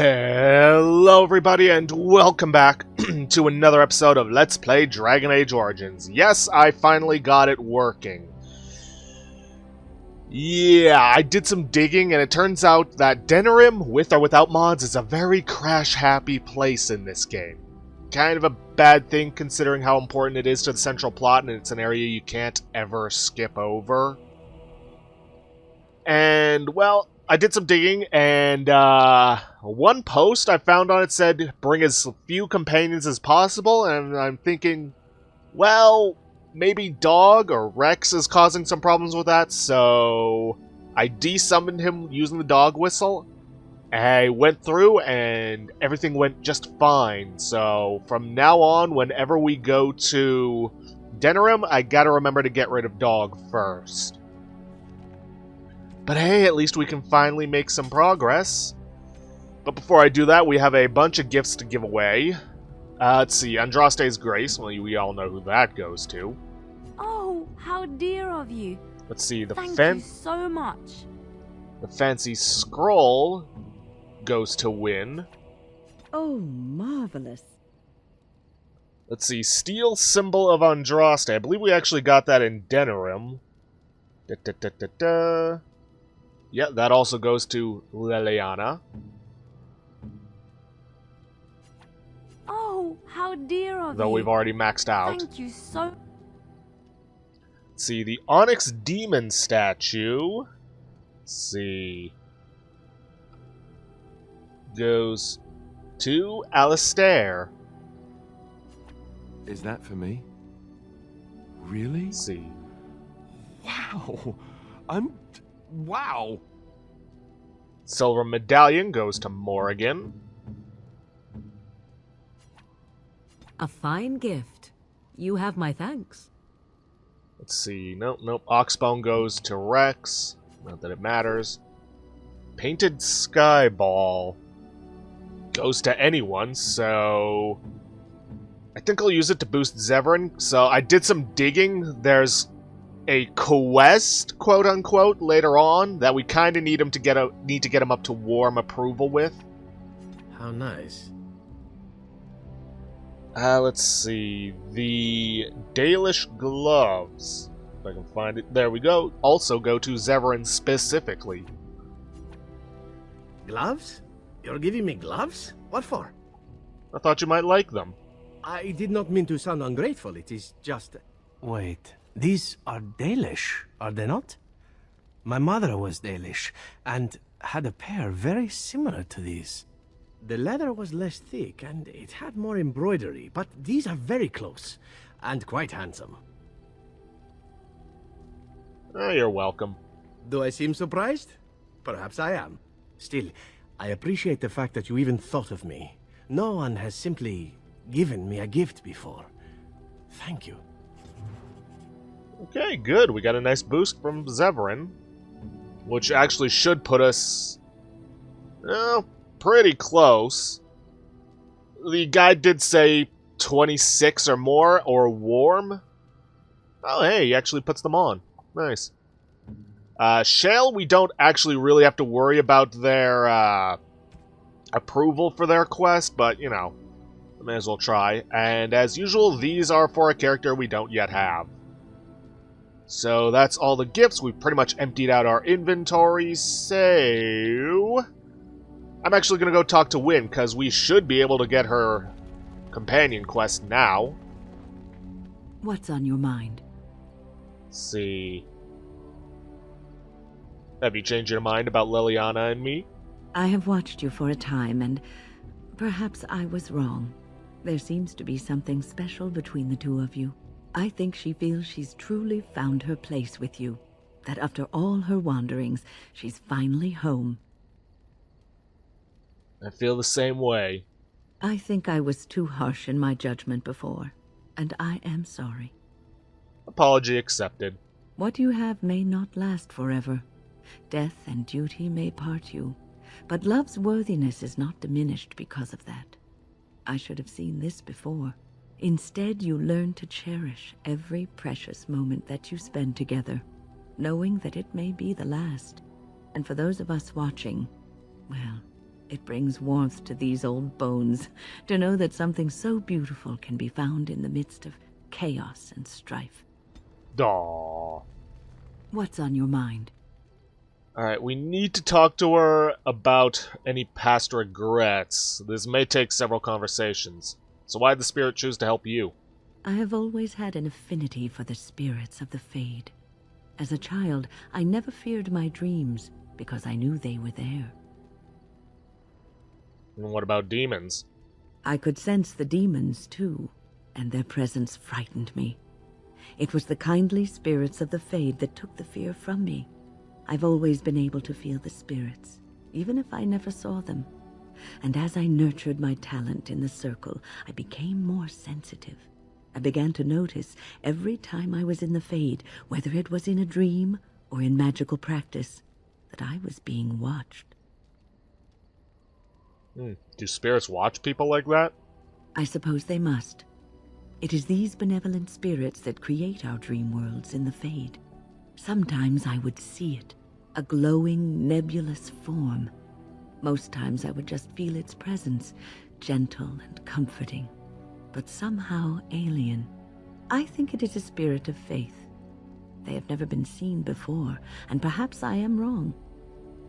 Hello everybody and welcome back to another episode of Let's Play Dragon Age Origins. Yes, I finally got it working. Yeah, I did some digging and it turns out that Denerim, with or without mods, is a very crash-happy place in this game. Kind of a bad thing considering how important it is to the central plot, and it's an area you can't ever skip over. And, well, I did some digging, and one post I found on it said, bring as few companions as possible, and I'm thinking, well, maybe Dog or Rex is causing some problems with that, so I desummoned him using the dog whistle. I went through, and everything went just fine, so from now on, whenever we go to Denerim, I gotta remember to get rid of Dog first. But hey, at least we can finally make some progress. But before I do that, we have a bunch of gifts to give away. Let's see, Andraste's Grace. Well, we all know who that goes to. Oh, how dear of you. Let's see, Thank you so much. The fancy scroll goes to Win. Oh, marvelous. Let's see, Steel Symbol of Andraste. I believe we actually got that in Denerim. Yeah, that also goes to Leliana. Oh, how dear of you. Though we've already maxed out. Thank you so... Let's see, the Onyx Demon statue. Let's see. Goes to Alistair. Is that for me? Really? Let's see. Wow. Wow. Silver Medallion goes to Morrigan. A fine gift. You have my thanks. Let's see. Nope. Oxbone goes to Rex. Not that it matters. Painted Sky Ball goes to anyone, so I think I'll use it to boost Zevran. So I did some digging. There's a quest, quote unquote, later on that we kind of need to get him up to warm approval with. How nice. Let's see, the Dalish gloves. If I can find it, there we go. Also go to Zevran specifically. Gloves? You're giving me gloves? What for? I thought you might like them. I did not mean to sound ungrateful. It is just... Wait. These are Dalish, are they not? My mother was Dalish, and had a pair very similar to these. The leather was less thick, and it had more embroidery, but these are very close, and quite handsome. Oh, you're welcome. Do I seem surprised? Perhaps I am. Still, I appreciate the fact that you even thought of me. No one has simply given me a gift before. Thank you. Okay, good. We got a nice boost from Zevran, which actually should put us pretty close. The guide did say 26 or more, or warm. Oh, hey, he actually puts them on. Nice. Shale, we don't actually really have to worry about their approval for their quest, but, you know, may as well try. And as usual, these are for a character we don't yet have. So that's all the gifts. We've pretty much emptied out our inventory, so I'm actually going to go talk to Win, because we should be able to get her companion quest now. What's on your mind? Let's see. Have you changed your mind about Leliana and me? I have watched you for a time, and perhaps I was wrong. There seems to be something special between the two of you. I think she feels she's truly found her place with you. That after all her wanderings, she's finally home. I feel the same way. I think I was too harsh in my judgment before, and I am sorry. Apology accepted. What you have may not last forever. Death and duty may part you, but love's worthiness is not diminished because of that. I should have seen this before. Instead, you learn to cherish every precious moment that you spend together, knowing that it may be the last. And for those of us watching, well, It brings warmth to these old bones to know that something so beautiful can be found in the midst of chaos and strife. Aww. What's on your mind? Alright, we need to talk to her about any past regrets. This may take several conversations. So why did the spirit choose to help you? I have always had an affinity for the spirits of the Fade. As a child, I never feared my dreams because I knew they were there. And what about demons? I could sense the demons, too, and their presence frightened me. It was the kindly spirits of the Fade that took the fear from me. I've always been able to feel the spirits, even if I never saw them. And as I nurtured my talent in the circle, I became more sensitive. I began to notice every time I was in the Fade, whether it was in a dream or in magical practice, that I was being watched. Do spirits watch people like that? I suppose they must. It is these benevolent spirits that create our dream worlds in the Fade. Sometimes I would see it, a glowing, nebulous form. Most times I would just feel its presence, gentle and comforting, but somehow alien. I think it is a spirit of faith. They have never been seen before, and perhaps I am wrong.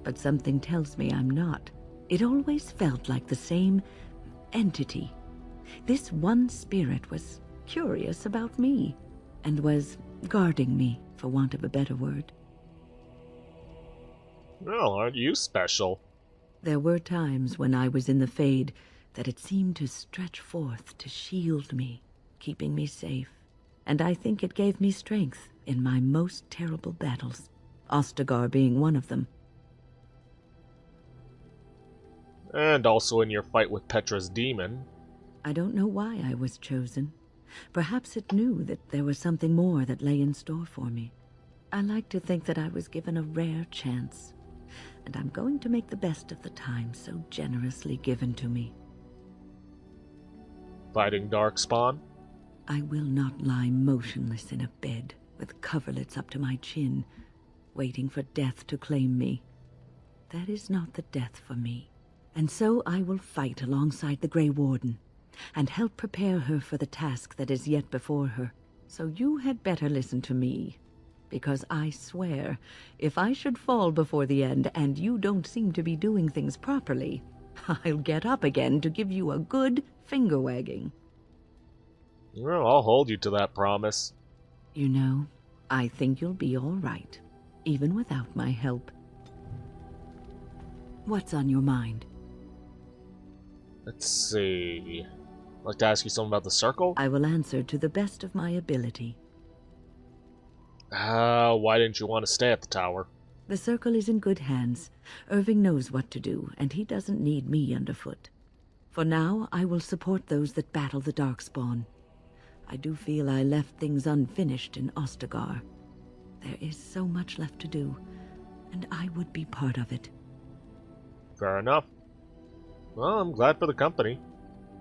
But something tells me I'm not. It always felt like the same entity. This one spirit was curious about me, and was guarding me, for want of a better word. Well, aren't you special? There were times when I was in the Fade that it seemed to stretch forth to shield me, keeping me safe. And I think it gave me strength in my most terrible battles, Ostagar being one of them. And also in your fight with Petra's demon. I don't know why I was chosen. Perhaps it knew that there was something more that lay in store for me. I like to think that I was given a rare chance, and I'm going to make the best of the time so generously given to me. Fighting Darkspawn? I will not lie motionless in a bed with coverlets up to my chin, waiting for death to claim me. That is not the death for me. And so I will fight alongside the Grey Warden, and help prepare her for the task that is yet before her. So you had better listen to me, because I swear, if I should fall before the end and you don't seem to be doing things properly, I'll get up again to give you a good finger-wagging. Well, I'll hold you to that promise. You know, I think you'll be all right, even without my help. What's on your mind? Let's see. I'd like to ask you something about the circle? I will answer to the best of my ability. Why didn't you want to stay at the tower? The circle is in good hands. Irving knows what to do, and he doesn't need me underfoot. For now, I will support those that battle the Darkspawn. I do feel I left things unfinished in Ostagar. There is so much left to do, and I would be part of it. Fair enough. Well, I'm glad for the company.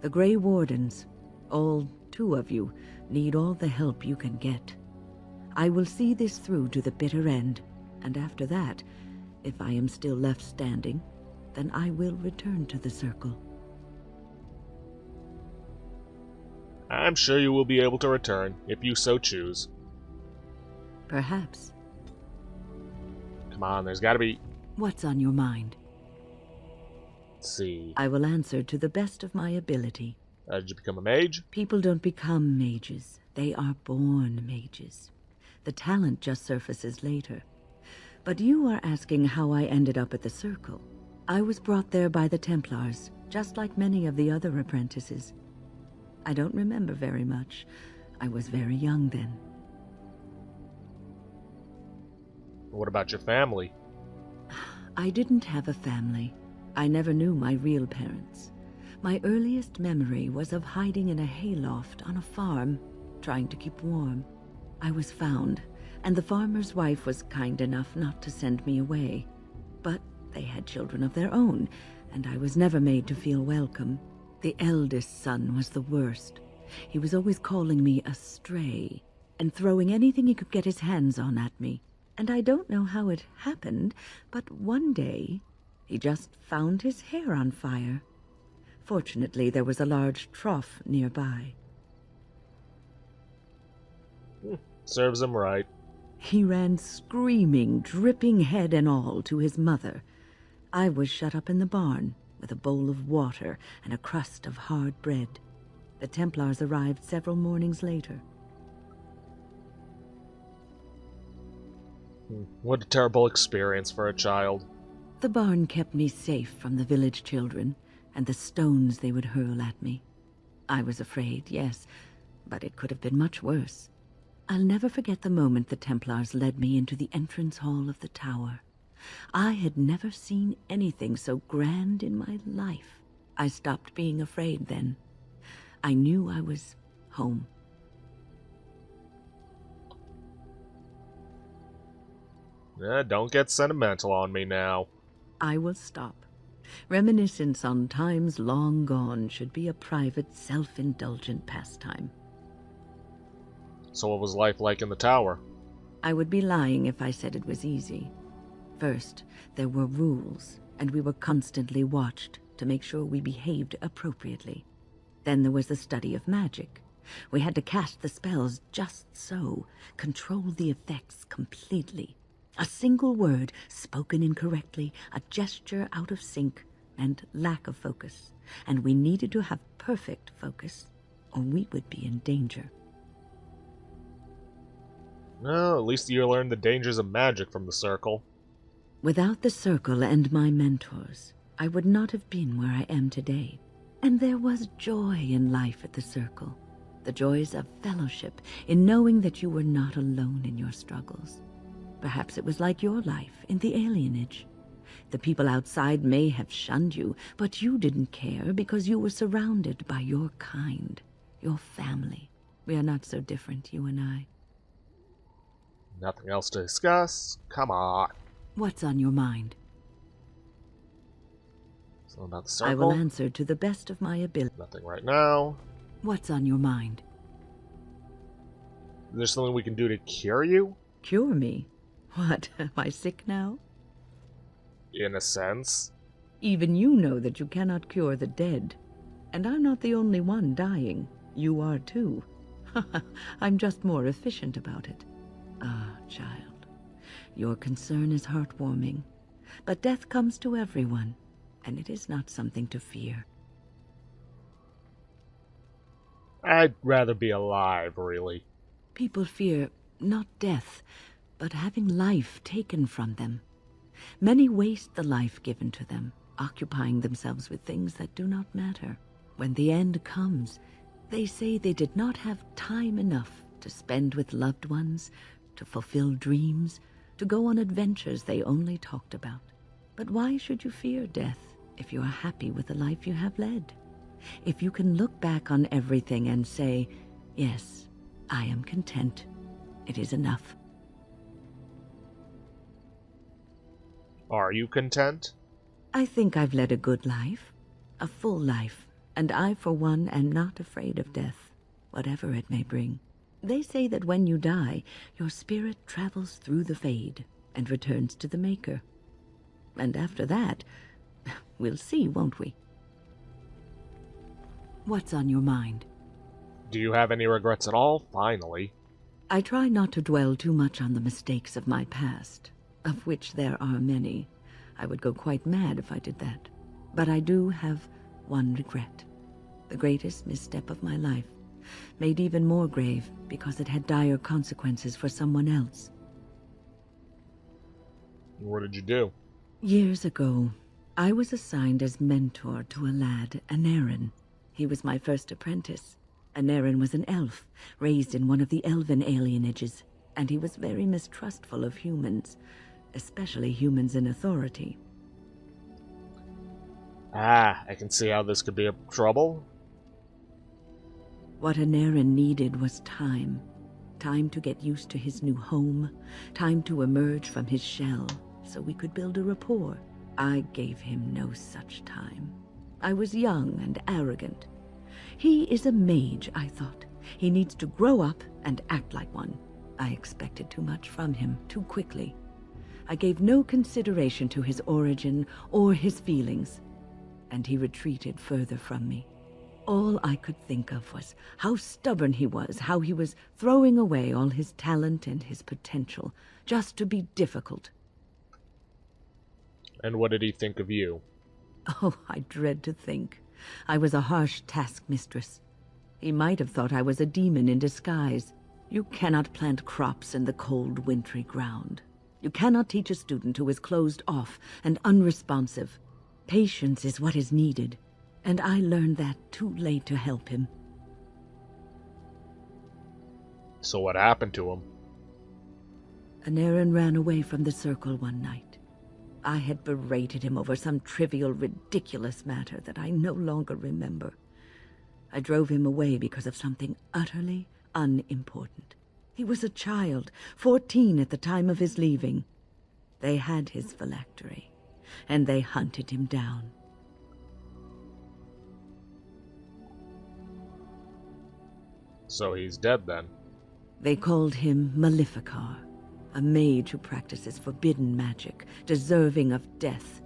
The Grey Wardens, all 2 of you, need all the help you can get. I will see this through to the bitter end, and after that, if I am still left standing, then I will return to the circle. I'm sure you will be able to return, if you so choose. Perhaps. Come on, there's gotta be... What's on your mind? Let's see. I will answer to the best of my ability. Did you become a mage? People don't become mages. They are born mages. The talent just surfaces later. But you are asking how I ended up at the Circle. I was brought there by the Templars, just like many of the other apprentices. I don't remember very much. I was very young then. What about your family? I didn't have a family. I never knew my real parents. My earliest memory was of hiding in a hayloft on a farm, trying to keep warm. I was found, and the farmer's wife was kind enough not to send me away. But they had children of their own, and I was never made to feel welcome. The eldest son was the worst. He was always calling me a stray, and throwing anything he could get his hands on at me. And I don't know how it happened, but one day, He just found his hair on fire. Fortunately, there was a large trough nearby. Serves him right. He ran screaming, dripping head and all, to his mother. I was shut up in the barn with a bowl of water and a crust of hard bread. The Templars arrived several mornings later. What a terrible experience for a child. The barn kept me safe from the village children and the stones they would hurl at me. I was afraid, yes, but it could have been much worse. I'll never forget the moment the Templars led me into the entrance hall of the tower. I had never seen anything so grand in my life. I stopped being afraid then. I knew I was home. Don't get sentimental on me now. I will stop. Reminiscence on times long gone should be a private, self-indulgent pastime. So what was life like in the tower? I would be lying if I said it was easy. First, there were rules, and we were constantly watched to make sure we behaved appropriately. Then there was the study of magic. We had to cast the spells just so, control the effects completely. A single word spoken incorrectly, a gesture out of sync, and lack of focus. And we needed to have perfect focus, or we would be in danger. Well, at least you learned the dangers of magic from the circle. Without the circle and my mentors, I would not have been where I am today. And there was joy in life at the circle. The joys of fellowship, in knowing that you were not alone in your struggles. Perhaps it was like your life in the alienage. The people outside may have shunned you, but you didn't care because you were surrounded by your kind, your family. We are not so different, you and I. Nothing else to discuss? Come on. What's on your mind? Something about the I will circle? answer to the best of my ability. Nothing right now. What's on your mind? Is there something we can do to cure you? Cure me? What, am I sick now? In a sense. Even you know that you cannot cure the dead. And I'm not the only one dying. You are too. I'm just more efficient about it. Ah, child, your concern is heartwarming. But death comes to everyone, and it is not something to fear. I'd rather be alive, really. People fear not death, but having life taken from them. Many waste the life given to them, occupying themselves with things that do not matter. When the end comes, they say they did not have time enough to spend with loved ones, to fulfill dreams, to go on adventures they only talked about. But why should you fear death if you are happy with the life you have led? If you can look back on everything and say, yes, I am content, it is enough. Are you content? I think I've led a good life, a full life, and I, for one, am not afraid of death, whatever it may bring. They say that when you die, your spirit travels through the fade and returns to the Maker. And after that, we'll see, won't we? What's on your mind? Do you have any regrets at all? Finally. I try not to dwell too much on the mistakes of my past, of which there are many. I would go quite mad if I did that. But I do have one regret. The greatest misstep of my life, made even more grave because it had dire consequences for someone else. What did you do? Years ago, I was assigned as mentor to a lad, Anarin. He was my first apprentice. Anarin was an elf, raised in one of the elven alienages, and he was very mistrustful of humans, especially humans in authority. Ah, I can see how this could be a trouble. What Anarin needed was time. Time to get used to his new home, time to emerge from his shell, so we could build a rapport. I gave him no such time. I was young and arrogant. He is a mage, I thought. He needs to grow up and act like one. I expected too much from him too quickly. I gave no consideration to his origin or his feelings, and he retreated further from me. All I could think of was how stubborn he was, how he was throwing away all his talent and his potential just to be difficult. And what did he think of you? Oh, I dread to think. I was a harsh taskmistress. He might have thought I was a demon in disguise. You cannot plant crops in the cold, wintry ground. You cannot teach a student who is closed off and unresponsive. Patience is what is needed, and I learned that too late to help him. So what happened to him? Anarin ran away from the circle one night. I had berated him over some trivial, ridiculous matter that I no longer remember. I drove him away because of something utterly unimportant. He was a child, 14 at the time of his leaving. They had his phylactery, and they hunted him down. So he's dead then. They called him Maleficar, a mage who practices forbidden magic, deserving of death.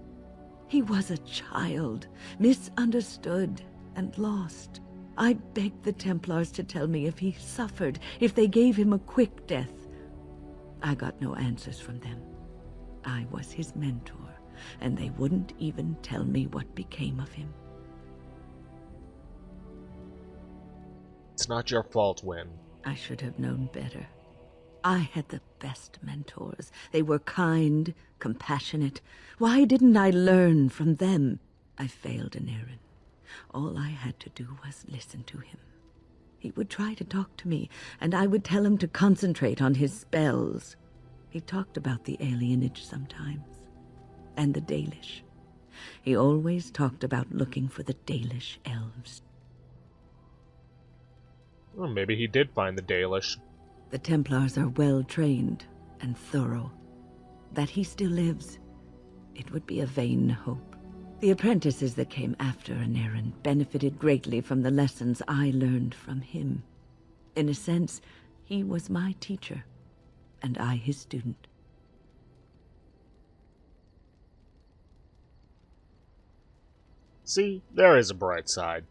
He was a child, misunderstood and lost. I begged the Templars to tell me if he suffered, if they gave him a quick death. I got no answers from them. I was his mentor, and they wouldn't even tell me what became of him. It's not your fault, Wynne. I should have known better. I had the best mentors. They were kind, compassionate. Why didn't I learn from them? I failed Anarin. All I had to do was listen to him. He would try to talk to me, and I would tell him to concentrate on his spells. He talked about the alienage sometimes, and the Dalish. He always talked about looking for the Dalish elves. Well, maybe he did find the Dalish. The Templars are well trained and thorough. That he still lives, it would be a vain hope. The apprentices that came after Anarin benefited greatly from the lessons I learned from him. In a sense, he was my teacher, and I his student. See, there is a bright side.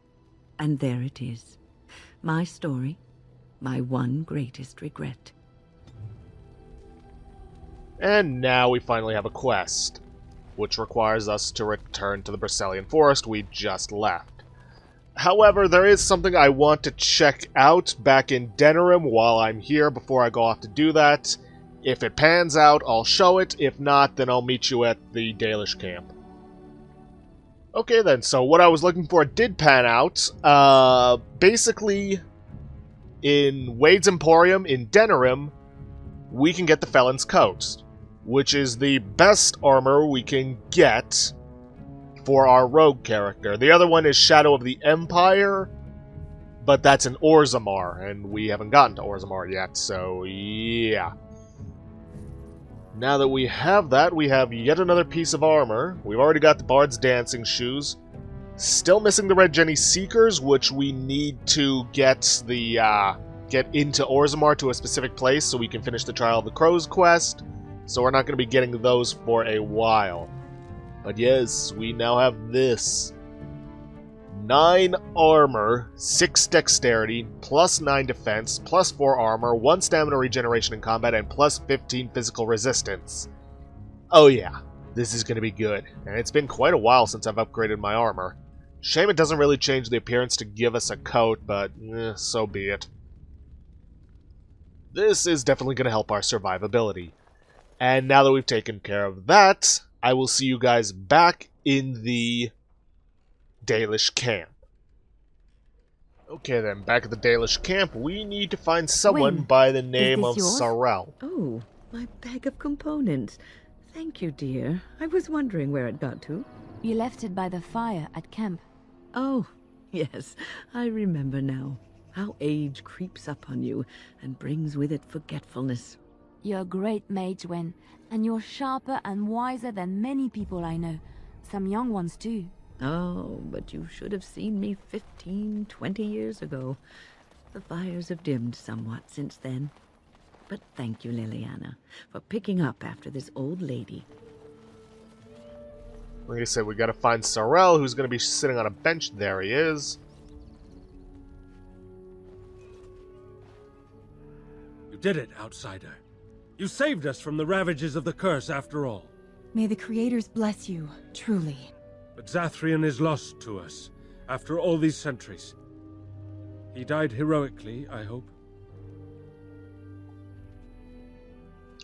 And there it is. My story, my one greatest regret. And now we finally have a quest, which requires us to return to the Bracelian Forest we just left. However, there is something I want to check out back in Denerim while I'm here before I go off to do that. If it pans out, I'll show it. If not, then I'll meet you at the Dalish camp. Okay then, so what I was looking for did pan out. Basically, in Wade's Emporium in Denerim, we can get the Felon's Coat, which is the best armor we can get for our rogue character. The other one is Shadow of the Empire, but that's in Orzammar, and we haven't gotten to Orzammar yet, so yeah. Now that we have that, we have yet another piece of armor. We've already got the Bard's Dancing Shoes. Still missing the Red Jenny Seekers, which we need to get into Orzammar to a specific place so we can finish the Trial of the Crows quest. So we're not going to be getting those for a while. But yes, we now have this. 9 armor, 6 dexterity, plus 9 defense, plus 4 armor, 1 stamina regeneration in combat, and plus 15 physical resistance. Oh yeah, this is going to be good. And it's been quite a while since I've upgraded my armor. Shame it doesn't really change the appearance to give us a coat, but so be it. This is definitely going to help our survivability. And now that we've taken care of that, I will see you guys back in the Dalish camp. Okay then, back at the Dalish camp, we need to find someone Wynne, by the name this of yours? Sorrel. Oh, my bag of components. Thank you, dear. I was wondering where it got to. You left it by the fire at camp. Oh, yes, I remember now. How age creeps up on you and brings with it forgetfulness. You're a great mage, Wynne, and you're sharper and wiser than many people I know. Some young ones, too. Oh, but you should have seen me 15, 20 years ago. The fires have dimmed somewhat since then. But thank you, Liliana, for picking up after this old lady. Like I said, we gotta find Sorrel, who's gonna be sitting on a bench. There he is. You did it, outsider. You saved us from the ravages of the curse after all. May the creators bless you, truly. But Zathrian is lost to us, after all these centuries. He died heroically, I hope.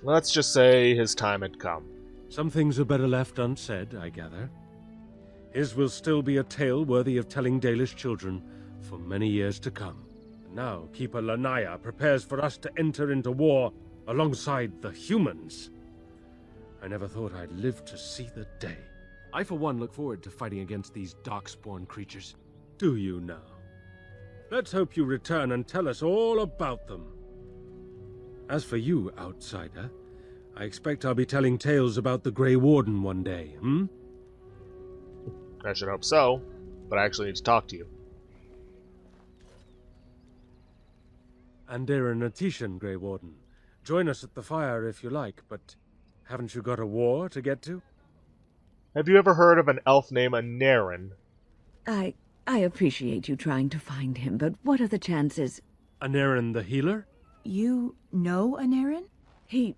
Let's just say his time had come. Some things are better left unsaid, I gather. His will still be a tale worthy of telling Dalish children for many years to come. And now Keeper Lanaya prepares for us to enter into war alongside the humans. I never thought I'd live to see the day. I, for one, look forward to fighting against these darkspawn creatures. Do you now? Let's hope you return and tell us all about them. As for you, outsider, I expect I'll be telling tales about the Grey Warden one day, hmm? I should hope so, but I actually need to talk to you. Andera Natishan, Grey Warden. Join us at the fire if you like, but haven't you got a war to get to? Have you ever heard of an elf named Anarin? I appreciate you trying to find him, but what are the chances? Anarin the healer? You know Anarin? He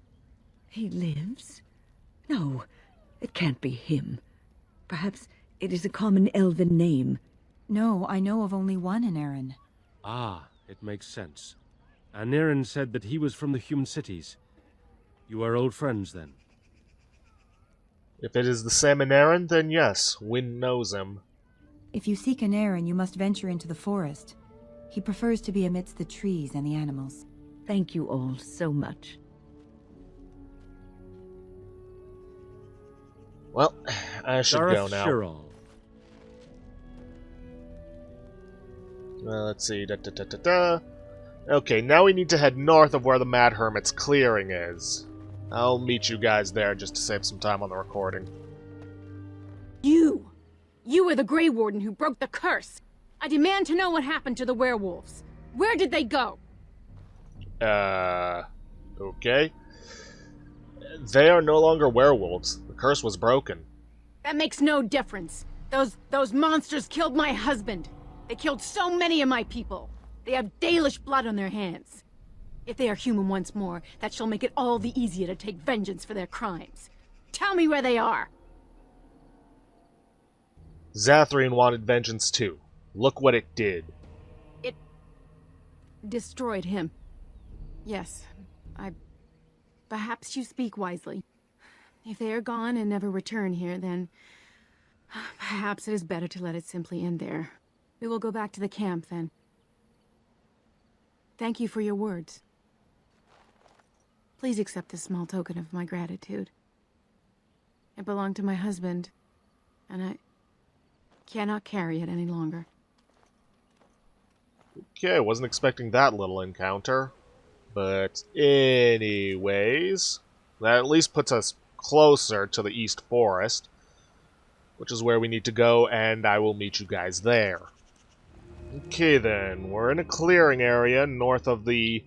lives? No, it can't be him. Perhaps it is a common elven name. No, I know of only one Anarin. Ah, it makes sense. Anarin said that he was from the human cities. You are old friends, then? If it is the same Anarin, then yes, Wynn knows him. If you seek Anarin, you must venture into the forest. He prefers to be amidst the trees and the animals. Thank you all so much. Well, I should go now. Shirral. Let's see. Okay, now we need to head north of where the Mad Hermit's clearing is. I'll meet you guys there just to save some time on the recording. You! You were the Grey Warden who broke the curse! I demand to know what happened to the werewolves. Where did they go? Okay. They are no longer werewolves. The curse was broken. That makes no difference. Those monsters killed my husband. They killed so many of my people. They have Dalish blood on their hands. If they are human once more, that shall make it all the easier to take vengeance for their crimes. Tell me where they are! Zathrian wanted vengeance too. Look what it did. It destroyed him. Yes, perhaps you speak wisely. If they are gone and never return here, then perhaps it is better to let it simply end there. We will go back to the camp, then. Thank you for your words. Please accept this small token of my gratitude. It belonged to my husband, and I cannot carry it any longer. Okay, wasn't expecting that little encounter. But anyways, that at least puts us closer to the East Forest, which is where we need to go, and I will meet you guys there. Okay then, we're in a clearing area north of the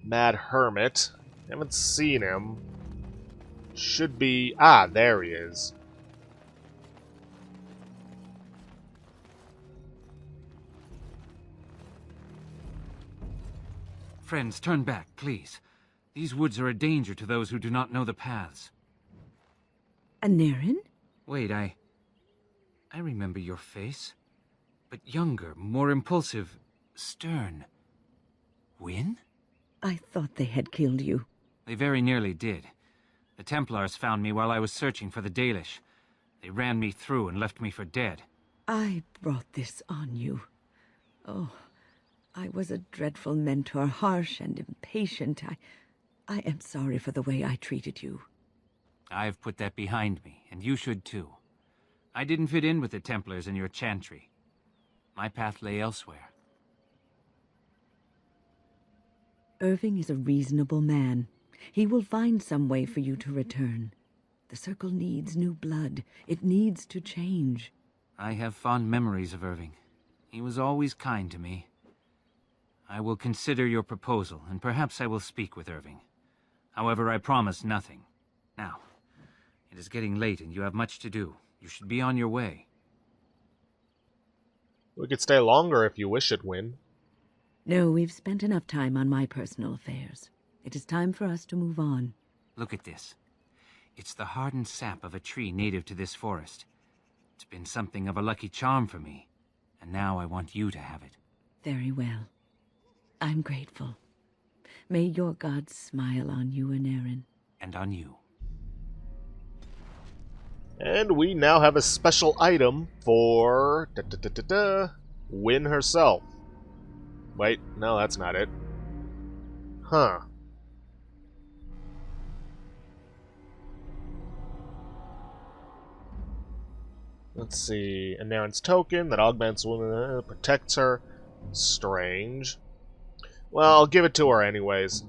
Mad Hermit. Haven't seen him. Should be... Ah, there he is. Friends, turn back, please. These woods are a danger to those who do not know the paths. Anarin? Wait, I remember your face. But younger, more impulsive, stern. Wynn? I thought they had killed you. They very nearly did. The Templars found me while I was searching for the Dalish. They ran me through and left me for dead. I brought this on you. Oh, I was a dreadful mentor, harsh and impatient. I am sorry for the way I treated you. I've put that behind me, and you should too. I didn't fit in with the Templars in your chantry. My path lay elsewhere. Irving is a reasonable man. He will find some way for you to return. The Circle needs new blood. It needs to change. I have fond memories of Irving. He was always kind to me. I will consider your proposal, and perhaps I will speak with Irving. However, I promise nothing. Now, it is getting late and you have much to do. You should be on your way. We could stay longer if you wish it, Win. No, we've spent enough time on my personal affairs. It is time for us to move on. Look at this. It's the hardened sap of a tree native to this forest. It's been something of a lucky charm for me, and now I want you to have it. Very well. I'm grateful. May your gods smile on you and Aaron. And on you. And we now have a special item for Win herself. Wait, no, that's not it. Huh. Let's see. A Naren's token that augments women, protects her. Strange. Well, I'll give it to her anyways.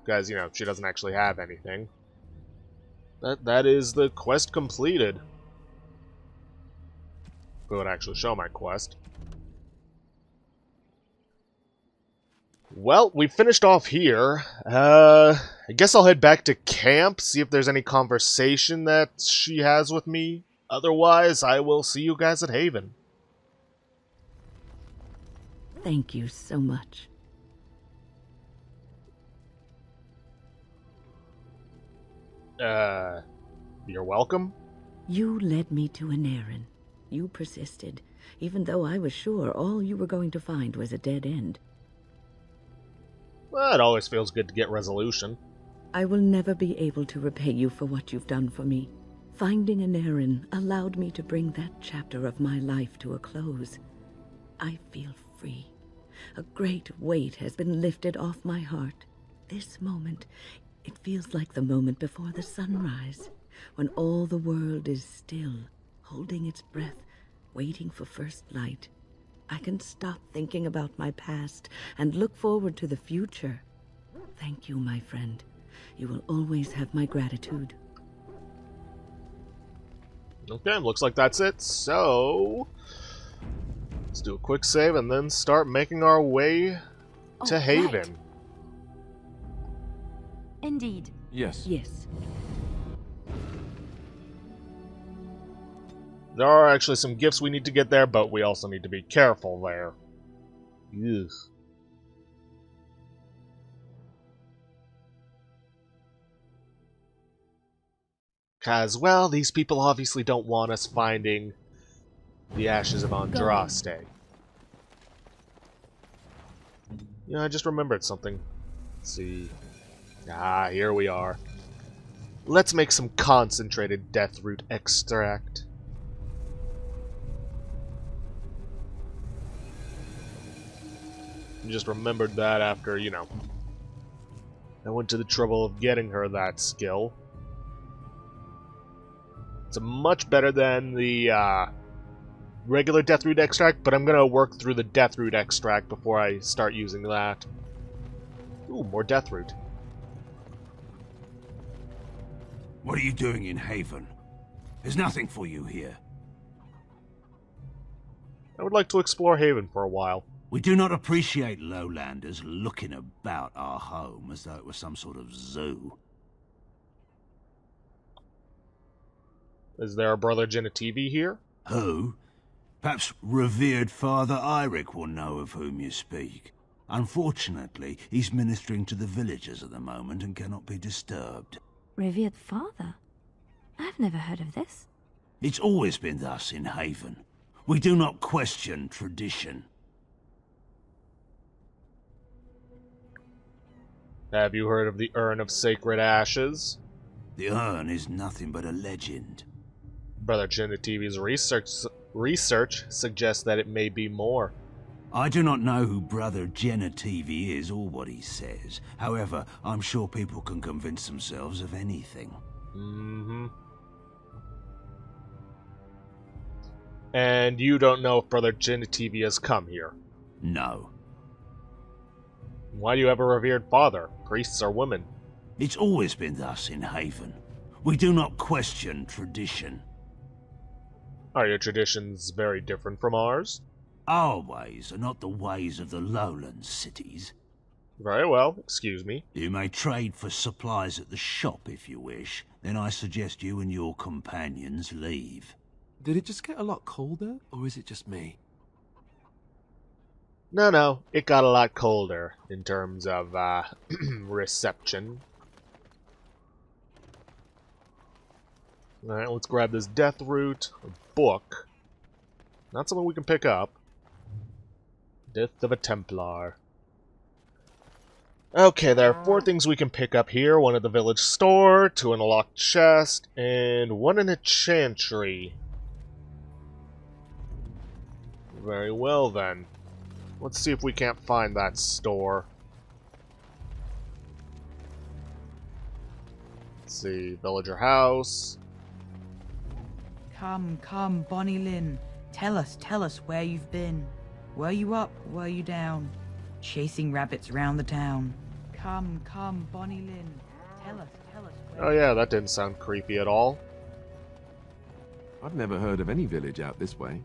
Because, you know, she doesn't actually have anything. That is the quest completed. If it would actually show my quest. Well, we finished off here. I guess I'll head back to camp, see if there's any conversation that she has with me. Otherwise, I will see you guys at Haven. Thank you so much. You're welcome? You led me to an Aaron. You persisted, even though I was sure all you were going to find was a dead end. Well, it always feels good to get resolution. I will never be able to repay you for what you've done for me. Finding an Aaron allowed me to bring that chapter of my life to a close. I feel free. A great weight has been lifted off my heart. This moment, it feels like the moment before the sunrise, when all the world is still, holding its breath, waiting for first light. I can stop thinking about my past and look forward to the future. Thank you, my friend. You will always have my gratitude. Okay, looks like that's it. So, let's do a quick save and then start making our way to Haven. Right. Indeed. Yes. Yes. There are actually some gifts we need to get there, but we also need to be careful there. Ugh. Because, well, these people obviously don't want us finding the ashes of Andraste. Yeah, I just remembered something. Let's see. Ah, here we are. Let's make some concentrated deathroot extract. Just remembered that after, you know, I went to the trouble of getting her that skill. It's much better than the regular deathroot extract, but I'm gonna work through the deathroot extract before I start using that. Ooh, more deathroot. What are you doing in Haven? There's nothing for you here. I would like to explore Haven for a while. We do not appreciate lowlanders looking about our home as though it was some sort of zoo. Is there a Brother Genetivi here? Who? Perhaps revered Father Eirik will know of whom you speak. Unfortunately, he's ministering to the villagers at the moment and cannot be disturbed. Revered father? I've never heard of this. It's always been thus in Haven. We do not question tradition. Have you heard of the Urn of Sacred Ashes? The urn is nothing but a legend. Brother Genetivi's research suggests that it may be more. I do not know who Brother Genetivi is or what he says. However, I'm sure people can convince themselves of anything. Mm-hmm. And you don't know if Brother Genetivi has come here? No. Why do you have a revered father? Priests are women. It's always been thus in Haven. We do not question tradition. Are your traditions very different from ours? Our ways are not the ways of the lowland cities. Very well, excuse me. You may trade for supplies at the shop if you wish. Then I suggest you and your companions leave. Did it just get a lot colder, or is it just me? No, it got a lot colder in terms of reception. Alright, let's grab this death root. A book. Not something we can pick up. Death of a Templar. Okay, there are 4 things we can pick up here. 1 at the village store, 2 in a locked chest, and 1 in a chantry. Very well then. Let's see if we can't find that store. Let's see, villager house. Come, Bonnie Lynn. Tell us where you've been. Were you up, were you down? Chasing rabbits round the town. Come, Bonnie Lynn. Tell us where. Oh yeah, that didn't sound creepy at all. I've never heard of any village out this way.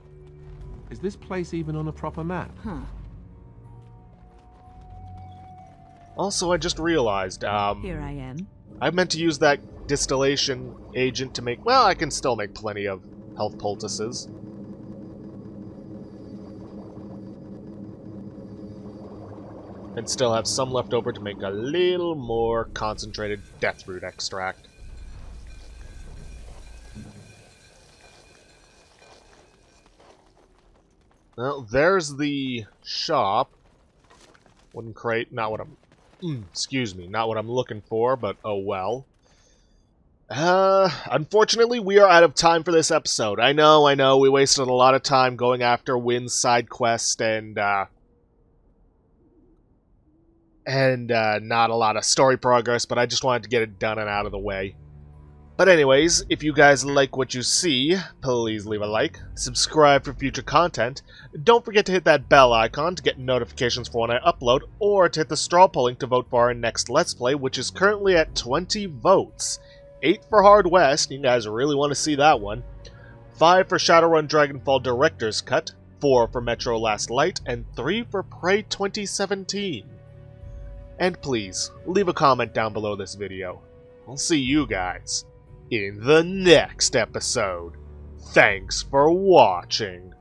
Is this place even on a proper map? Huh. Also, I just realized, Here I am. I meant to use that distillation agent to make... Well, I can still make plenty of health poultices. And still have some left over to make a little more concentrated deathroot extract. Well, there's the shop. Wooden crate, not what I'm... excuse me, not what I'm looking for, but oh well. Unfortunately, we are out of time for this episode. I know, we wasted a lot of time going after Wynn's side quest and not a lot of story progress, but I just wanted to get it done and out of the way. But anyways, if you guys like what you see, please leave a like, subscribe for future content, don't forget to hit that bell icon to get notifications for when I upload, or to hit the straw poll link to vote for our next Let's Play, which is currently at 20 votes. 8 for Hard West, you guys really want to see that one. 5 for Shadowrun Dragonfall Director's Cut, 4 for Metro Last Light, and 3 for Prey 2017. And please, leave a comment down below this video. I'll see you guys in the next episode. Thanks for watching.